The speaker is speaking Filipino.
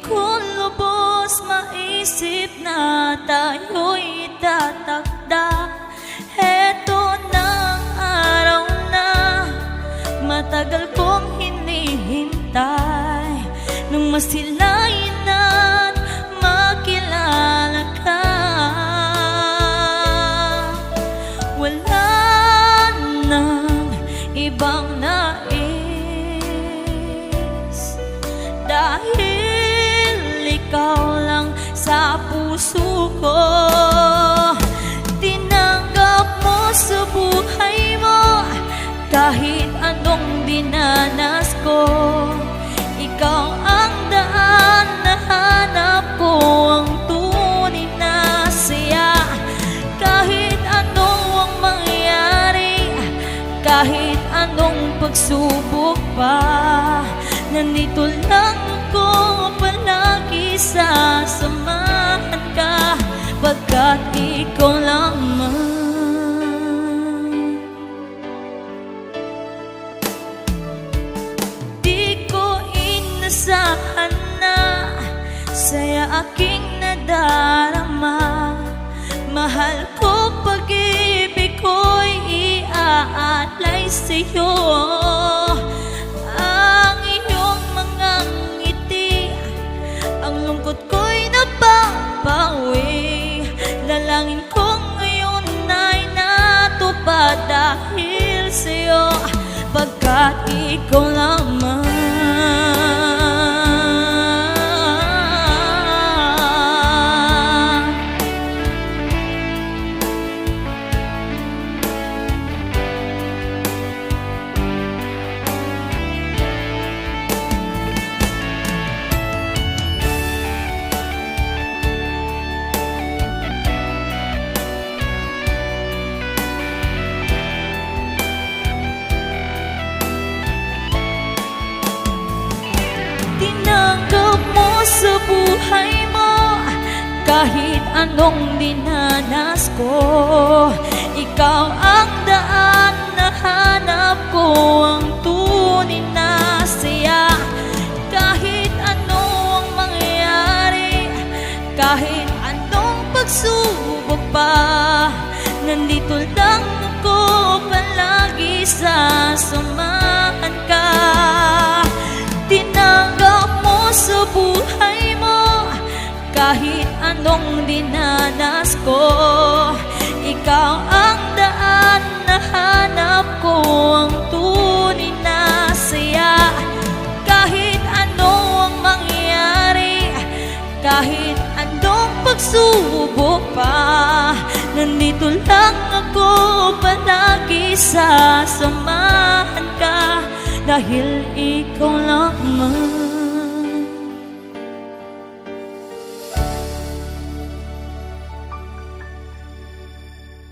ko lubos maisip na tayo'y tatakda. Heto ng araw na matagal kong hinihintay, nung masilayan at makilala ka. Wala nang ibang nais, dahil ikaw lang sa puso ko. Tinanggap mo sa buhay mo kahit anong dinanas ko. Ikaw ang daan na hanap ko, ang tunay na saya. Kahit ano ang mangyari, kahit anong pagsubok pa, nandito lang ako palagi, sasamahan ka, pagkat ikaw lamang. Di ko inasahan na saya aking nadarama. Mahal ko, pag-ibig ko'y iaalay sa'yo. Ang iyong mga ngiti, ang lungkot ko'y napapawi. Lalangin ko ngayon ay natupad dahil sa'yo, pagkat ikaw lamang. Tinanggap mo sa buhay mo kahit anong dinanas ko. Ikaw ang daan na hanap ko, ang tunay na saya. Kahit ano ang mangyari, kahit anong pagsubok pa, nandito lang ako palagi, sasamahan ka. Tinanggap mo sa buhay mo kahit anong dinanas ko. Ikaw ang daan na hanap ko, ang tunay na saya. Kahit ano ang mangyari, kahit anong pagsubok pa, nandito lang ako palagi, sasamahan ka, dahil ikaw lamang.